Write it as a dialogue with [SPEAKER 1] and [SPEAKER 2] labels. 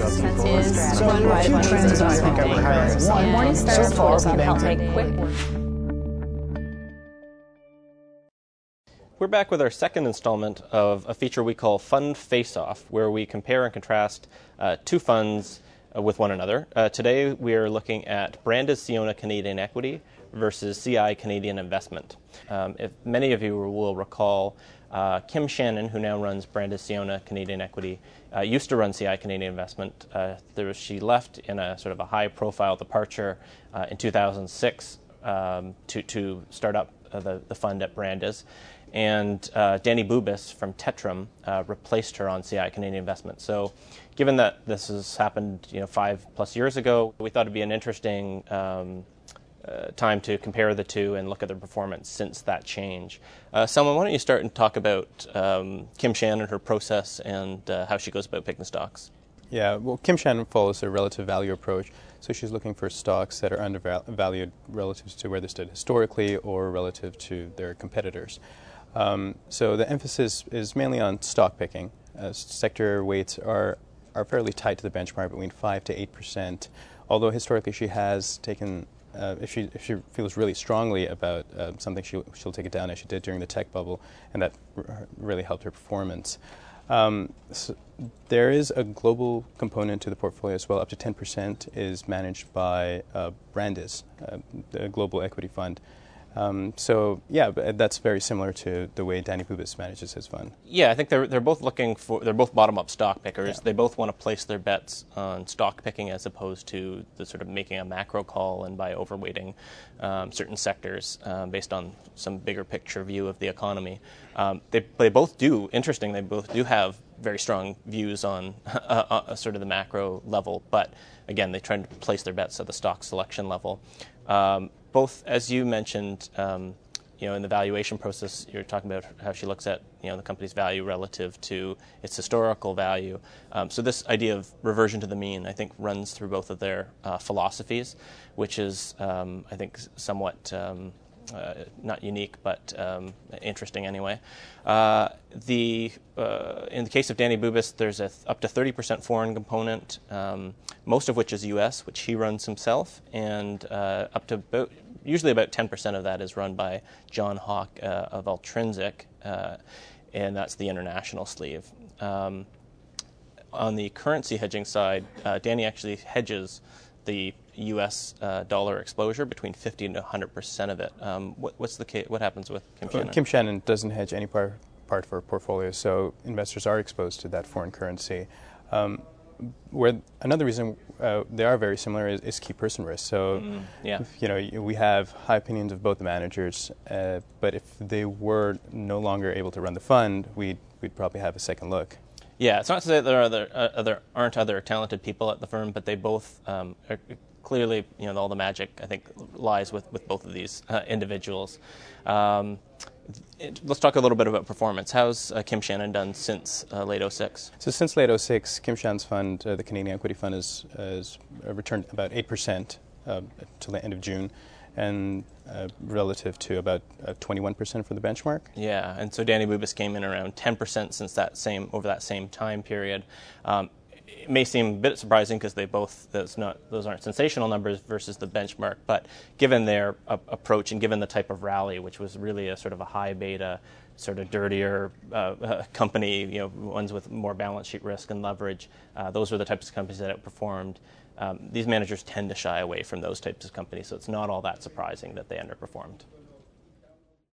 [SPEAKER 1] expenses
[SPEAKER 2] So
[SPEAKER 1] run
[SPEAKER 2] there are
[SPEAKER 1] by
[SPEAKER 2] a few
[SPEAKER 1] funds
[SPEAKER 2] trends I think I would
[SPEAKER 1] bankers.
[SPEAKER 2] highlight. One,
[SPEAKER 1] Morningstar
[SPEAKER 2] so far
[SPEAKER 1] can
[SPEAKER 2] the
[SPEAKER 1] help
[SPEAKER 2] bank
[SPEAKER 1] make quick work.
[SPEAKER 3] We're back with our second installment of a feature we call Fund Face-Off, where we compare and contrast two funds with one another. Today we are looking at Brandes Sionna Canadian Equity versus CI Canadian Investment. If many of you will recall, Kim Shannon, who now runs Brandes Sionna Canadian Equity, used to run CI Canadian Investment. She left in a sort of a high-profile departure in 2006 to start up the fund at Brandes. And Danny Bubis from Tetram replaced her on CI Canadian Investment. So given that this has happened 5+ years ago, we thought it'd be an interesting time to compare the two and look at their performance since that change. Salman, why don't you start and talk about Kim Shannon, her process, and how she goes about picking stocks?
[SPEAKER 4] Yeah, well, Kim Shannon follows a relative value approach. So she's looking for stocks that are undervalued relative to where they stood historically or relative to their competitors. So the emphasis is mainly on stock picking. Sector weights are fairly tight to the benchmark, between 5 to 8%. Although historically she has taken, if she feels really strongly about something, she'll take it down, as she did during the tech bubble, and that really helped her performance. So there is a global component to the portfolio as well. Up to 10% is managed by Brandes, the global equity fund. So yeah, that's very similar to the way Danny Bubis manages his fund.
[SPEAKER 3] Yeah, I think they're both they're both bottom-up stock pickers. Yeah. They both want to place their bets on stock picking as opposed to the sort of making a macro call and by overweighting certain sectors based on some bigger picture view of the economy. They both do, interesting, they both do have very strong views on sort of the macro level, but again, they try to place their bets at the stock selection level. Both, as you mentioned, in the valuation process, you're talking about how she looks at the company's value relative to its historical value. So this idea of reversion to the mean, I think, runs through both of their philosophies, which is, I think, somewhat not unique, but interesting anyway. In the case of Danny Bubis, there's up to 30% foreign component, most of which is U.S., which he runs himself, and up to usually about 10% of that is run by John Hawk of Altrinsic, and that's the international sleeve. On the currency hedging side, Danny actually hedges the U.S. dollar exposure between 50 and 100% of it. What's the case? What happens with Kim Shannon?
[SPEAKER 4] Kim Shannon doesn't hedge any part of her portfolio, so investors are exposed to that foreign currency. Where another reason they are very similar is key person risk. So, we have high opinions of both the managers, but if they were no longer able to run the fund, we'd probably have a second look.
[SPEAKER 3] Yeah, it's not to say that there aren't other talented people at the firm, but they both are clearly, all the magic, I think, lies with both of these individuals. Let's talk a little bit about performance. How's Kim Shannon done since late 2006?
[SPEAKER 4] So since late 2006, Kim Shannon's fund, the Canadian Equity Fund, has returned about 8% till the end of June, and relative to about 21% for the benchmark.
[SPEAKER 3] Yeah, and so Danny Bubis came in around 10% since over that same time period. It may seem a bit surprising because those aren't sensational numbers versus the benchmark, but given their approach and given the type of rally, which was really a sort of a high beta, sort of dirtier company, ones with more balance sheet risk and leverage, those were the types of companies that outperformed. These managers tend to shy away from those types of companies, so it's not all that surprising that they underperformed.